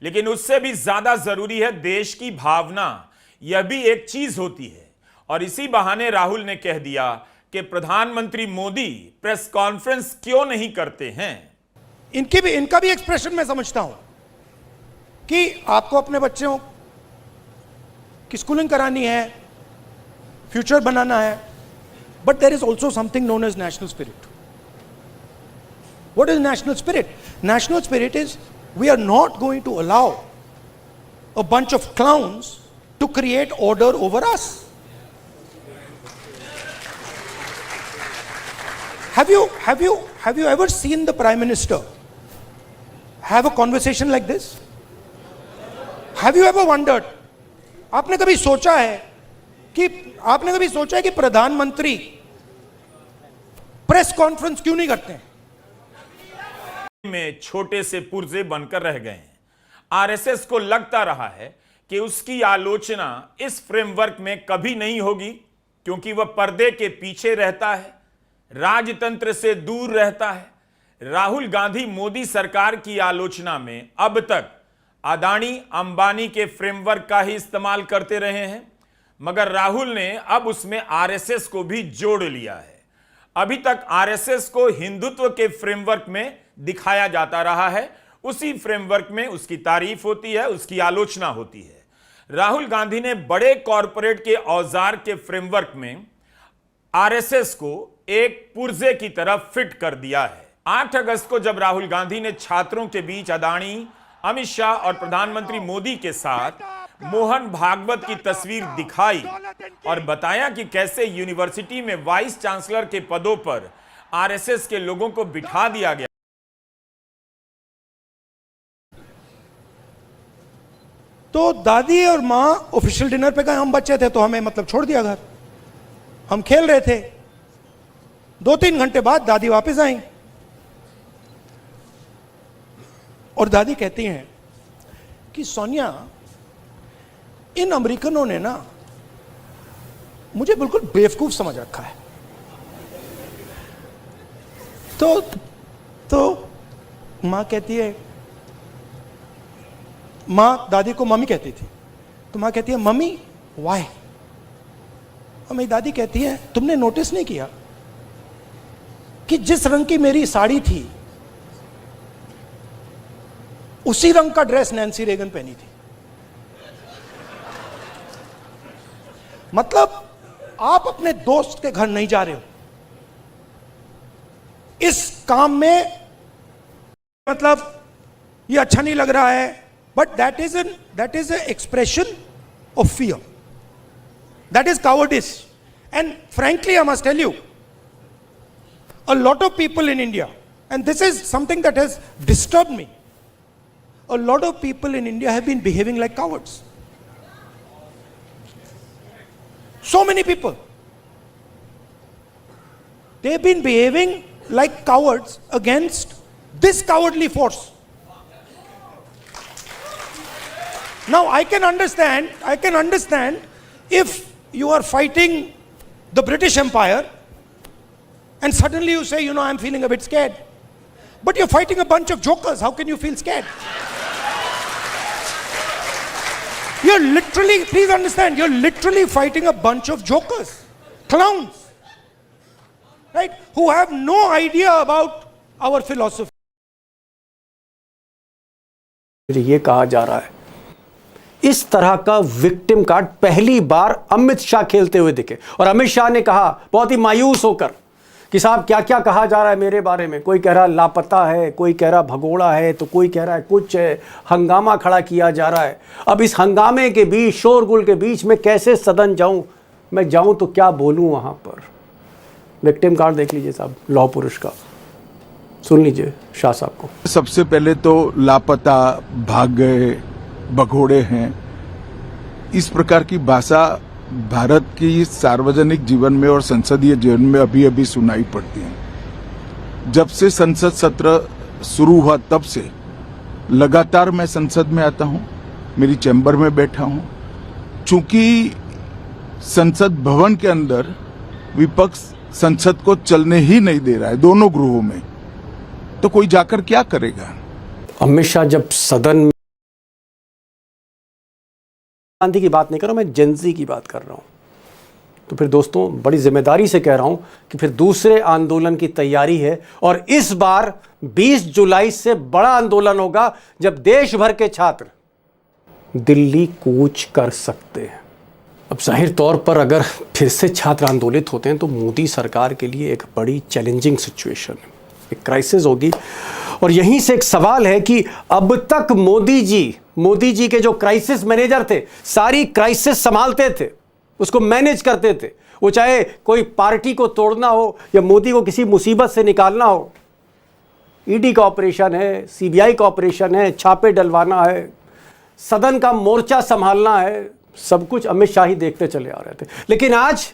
लेकिन उससे भी ज्यादा जरूरी है देश की भावना। यह भी एक चीज होती है। और इसी बहाने राहुल ने कह दिया कि प्रधानमंत्री मोदी प्रेस कॉन्फ्रेंस क्यों नहीं करते हैं। इनका भी एक्सप्रेशन मैं समझता हूं कि आपको अपने बच्चों की स्कूलिंग करानी है, फ्यूचर बनाना है, but there is also something known as national spirit. What is national spirit? National spirit is we are not going to allow a bunch of clowns to create order over us. Have you ever seen the Prime Minister have a conversation like this? Have you ever wondered? आपने कभी सोचा है कि प्रधानमंत्री press conference क्यों नहीं करते हैं? में छोटे से पुर्जे बनकर रह गए हैं। आरएसएस को लगता रहा है कि उसकी आलोचना इस फ्रेमवर्क में कभी नहीं होगी, क्योंकि वह पर्दे के पीछे रहता है, राजतंत्र से दूर रहता है। राहुल गांधी मोदी सरकार की आलोचना में अब तक अदानी अंबानी के फ्रेमवर्क का ही इस्तेमाल करते रहे हैं, मगर राहुल ने अब उसमें आरएसएस को भी जोड़ लिया है। अभी तक आरएसएस को हिंदुत्व के फ्रेमवर्क में दिखाया जाता रहा है, उसी फ्रेमवर्क में उसकी तारीफ होती है, उसकी आलोचना होती है। राहुल गांधी ने बड़े कॉरपोरेट के औजार के फ्रेमवर्क में आरएसएस को एक पुर्जे की तरफ फिट कर दिया है। 8 अगस्त को जब राहुल गांधी ने छात्रों के बीच अदानी, अमित शाह और प्रधानमंत्री मोदी के साथ मोहन भागवत की तस्वीर दिखाई और बताया कि कैसे यूनिवर्सिटी में वाइस चांसलर के पदों पर आरएसएस के लोगों को बिठा दिया गया, तो दादी और मां ऑफिशियल डिनर पे गए, हम बच्चे थे तो हमें मतलब छोड़ दिया घर, हम खेल रहे थे। 2-3 घंटे बाद दादी वापस आई और दादी कहती हैं कि सोनिया, इन अमेरिकनों ने ना मुझे बिल्कुल बेवकूफ समझ रखा है। तो मां कहती है, मां दादी को मम्मी कहती थी, तो मां कहती है मम्मी व्हाई? और मेरी दादी कहती है तुमने नोटिस नहीं किया कि जिस रंग की मेरी साड़ी थी उसी रंग का ड्रेस नैन्सी रेगन पहनी थी। मतलब आप अपने दोस्त के घर नहीं जा रहे हो, इस काम में मतलब ये अच्छा नहीं लग रहा है, but that is an expression of fear. That is cowardice. And frankly, I must tell you, a lot of people in India, and this is something that has disturbed me, a lot of people in India have been behaving like cowards. So many people. They've been behaving like cowards against this cowardly force. Now I can understand if you are fighting the British Empire and suddenly you say, I'm feeling a bit scared. But you're fighting a bunch of jokers. How can you feel scared? Please understand, you're literally fighting a bunch of jokers, clowns, right? Who have no idea about our philosophy. ये कहा जा रहा है, इस तरह का victim card पहली बार अमित शाह खेलते हुए दिखे। और अमित शाह ने कहा बहुत ही मायूस होकर कि साहब क्या क्या कहा जा रहा है मेरे बारे में। कोई कह रहा लापता है, कोई कह रहा भगोड़ा है, तो कोई कह रहा है कुछ है, हंगामा खड़ा किया जा रहा है। अब इस हंगामे के बीच, शोरगुल के बीच में कैसे सदन जाऊं? मैं जाऊं तो क्या बोलूं वहां पर? विक्टिम कार्ड देख लीजिए साहब, लौह पुरुष का सुन लीजिए शाह साहब को। सबसे पहले तो लापता, भाग गए, भगोड़े हैं, इस प्रकार की भाषा भारत की सार्वजनिक जीवन में और संसदीय जीवन में अभी अभी सुनाई पड़ती है। जब से संसद सत्र शुरू हुआ तब से लगातार मैं संसद में आता हूं, मेरी चैम्बर में बैठा हूं। चूंकि संसद भवन के अंदर विपक्ष संसद को चलने ही नहीं दे रहा है, दोनों गृहों में, तो कोई जाकर क्या करेगा? अमित शाह जब सदन गांधी की बात नहीं कर रहा हूं, मैं जेनजी की बात कर रहा हूं। तो फिर दोस्तों बड़ी जिम्मेदारी से कह रहा हूं कि फिर दूसरे आंदोलन की तैयारी है, और इस बार 20 जुलाई से बड़ा आंदोलन होगा जब देश भर के छात्र दिल्ली कूच कर सकते हैं। अब जाहिर तौर पर अगर फिर से छात्र आंदोलित होते हैं तो मोदी सरकार के लिए एक बड़ी चैलेंजिंग सिचुएशन है, एक क्राइसिस होगी। और यहीं से एक सवाल है कि अब तक मोदी जी के जो क्राइसिस मैनेजर थे, सारी क्राइसिस संभालते थे, उसको मैनेज करते थे, वो चाहे कोई पार्टी को तोड़ना हो या मोदी को किसी मुसीबत से निकालना हो। ईडी का ऑपरेशन है, सीबीआई का ऑपरेशन है, छापे डलवाना है, सदन का मोर्चा संभालना है, सब कुछ अमित शाह ही देखते चले आ रहे थे। लेकिन आज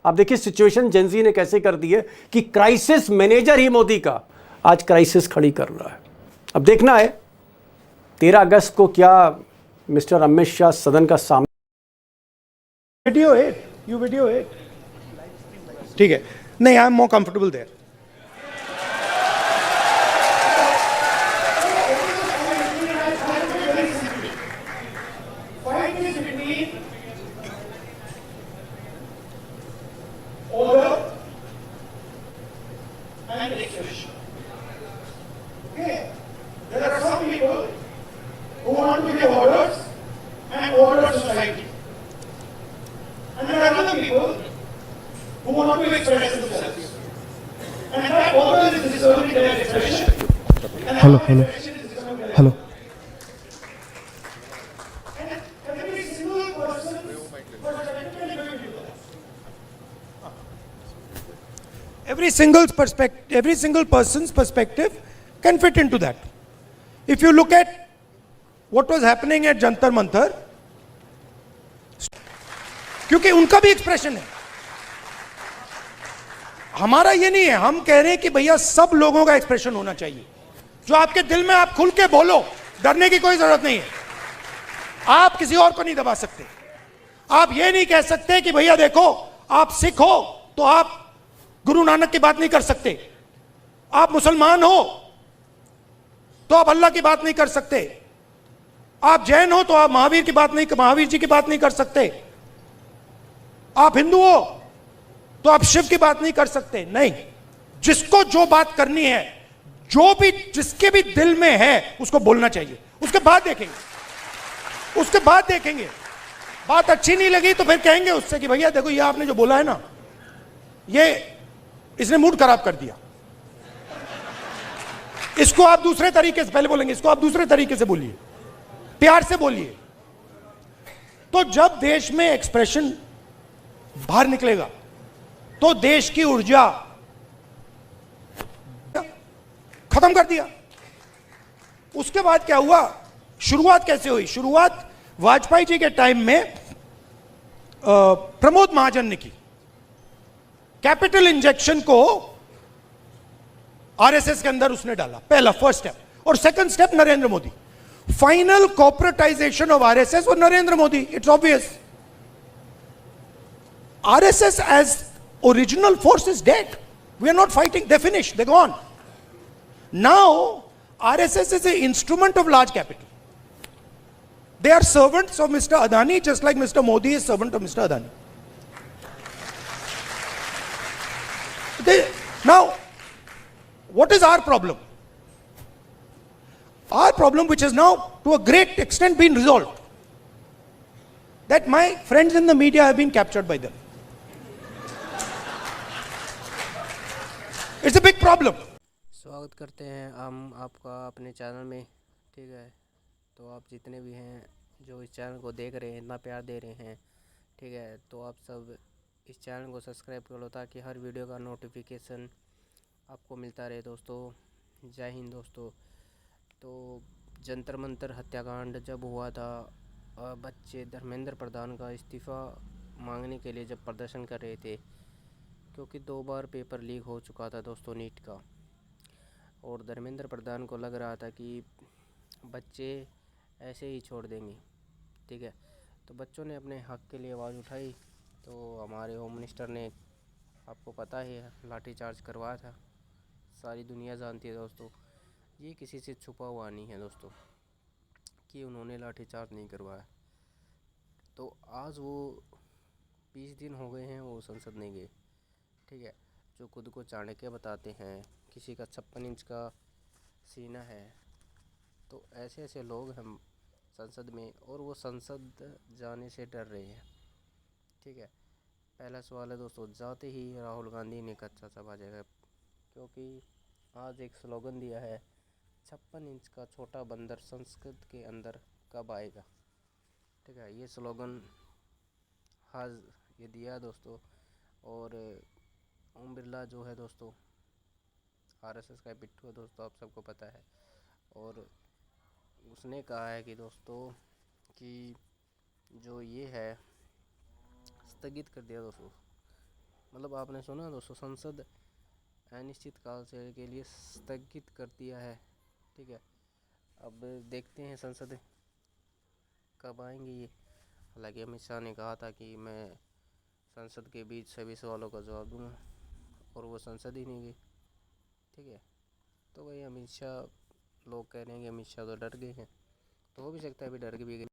आप देखिए सिचुएशन जेनजी ने कैसे कर दी है कि क्राइसिस मैनेजर ही मोदी का आज क्राइसिस खड़ी कर रहा है। अब देखना है 13 अगस्त को क्या मिस्टर अमित शाह सदन का सामना। वीडियो इट ठीक है, नहीं, I am more comfortable there. There are some people who want to give orders and order society. And there are other people who want to express themselves. And that order is deserving their expression. And Hello. And every single person was elected to do that. Every single person's perspective can fit into that. If you look at what was happening at Jantar Mantar, क्योंकि उनका भी expression है, हमारा ये नहीं है। हम कह रहे हैं कि भैया सब लोगों का एक्सप्रेशन होना चाहिए। जो आपके दिल में आप खुल के बोलो, डरने की कोई जरूरत नहीं है। आप किसी और को नहीं दबा सकते। आप ये नहीं कह सकते कि भैया देखो आप सिख हो तो आप गुरु नानक की बात नहीं कर सकते, आप मुसलमान हो तो आप अल्लाह की बात नहीं कर सकते, आप जैन हो तो आप महावीर जी की बात नहीं कर सकते, आप हिंदू हो तो आप शिव की बात नहीं कर सकते। नहीं, जिसको जो बात करनी है, जो भी जिसके भी दिल में है उसको बोलना चाहिए। उसके बाद देखेंगे बात अच्छी नहीं लगी तो फिर कहेंगे उससे कि भैया देखो ये आपने जो बोला है ना, ये इसने मूड खराब कर दिया, इसको आप दूसरे तरीके से, पहले बोलेंगे इसको आप दूसरे तरीके से बोलिए, प्यार से बोलिए। तो जब देश में एक्सप्रेशन बाहर निकलेगा तो देश की ऊर्जा खत्म कर दिया। उसके बाद क्या हुआ, शुरुआत कैसे हुई? शुरुआत वाजपेयी जी के टाइम में प्रमोद महाजन ने की। कैपिटल इंजेक्शन को आरएसएस के अंदर उसने डाला, पहला फर्स्ट स्टेप। और second step Narendra Modi. Final corporatisation of RSS और Narendra Modi. It's obvious, RSS as original force is dead. We are not fighting. They're finished. They're gone. Now, RSS is an instrument of large capital. They are servants of Mr. Adani, just like Mr. Modi is servant of Mr. Adani. Now, what is our problem? Our problem, which has now to a great extent been resolved, that my friends in the media have been captured by them. It's a big problem. स्वागत करते हैं हम आपका अपने channel में, ठीक है। तो आप जितने भी हैं जो इस चैनल को देख रहे हैं, इतना प्यार दे रहे हैं, ठीक है, तो आप सब इस चैनल को सब्सक्राइब कर लो ताकि हर वीडियो का नोटिफिकेशन आपको मिलता रहे दोस्तों। जय हिंद दोस्तों। तो जंतर मंतर हत्याकांड जब हुआ था, बच्चे धर्मेंद्र प्रधान का इस्तीफ़ा मांगने के लिए जब प्रदर्शन कर रहे थे, क्योंकि 2 बार पेपर लीक हो चुका था दोस्तों नीट का, और धर्मेंद्र प्रधान को लग रहा था कि बच्चे ऐसे ही छोड़ देंगे, ठीक है। तो बच्चों ने अपने हक के लिए आवाज़ उठाई, तो हमारे होम मिनिस्टर ने, आपको पता ही है, लाठीचार्ज करवाया था। सारी दुनिया जानती है दोस्तों, ये किसी से छुपा हुआ नहीं है दोस्तों कि उन्होंने लाठीचार्ज नहीं करवाया। तो आज वो 20 दिन हो गए हैं वो संसद नहीं गए, ठीक है। जो खुद को चाणक्य बताते हैं, किसी का 56 इंच का सीना है, तो ऐसे ऐसे लोग हम संसद में, और वो संसद जाने से डर रहे हैं, ठीक है। पहला सवाल है दोस्तों, जाते ही राहुल गांधी ने कच्चा चबा जाएगा, क्योंकि आज एक स्लोगन दिया है, 56 इंच का छोटा बंदर संसद के अंदर कब आएगा, ठीक है। ये स्लोगन आज ये दिया है दोस्तों। और ओम बिरला जो है दोस्तों, आरएसएस का पिट्ठू है दोस्तों, आप सबको पता है। और उसने कहा है कि दोस्तों कि जो ये है स्थगित कर दिया दोस्तों, मतलब आपने सुना दोस्तों, संसद अनिश्चित काल से के लिए स्थगित कर दिया है, ठीक है। अब देखते हैं संसद कब आएंगे ये। हालांकि अमित शाह ने कहा था कि मैं संसद के बीच सभी सवालों का जवाब दूंगा, और वो संसद ही नहीं गई, ठीक है। तो भाई अमित शाह, लोग कह रहे हैं कि अमित शाह तो डर गए हैं, तो हो भी सकता है अभी डर के भी गए।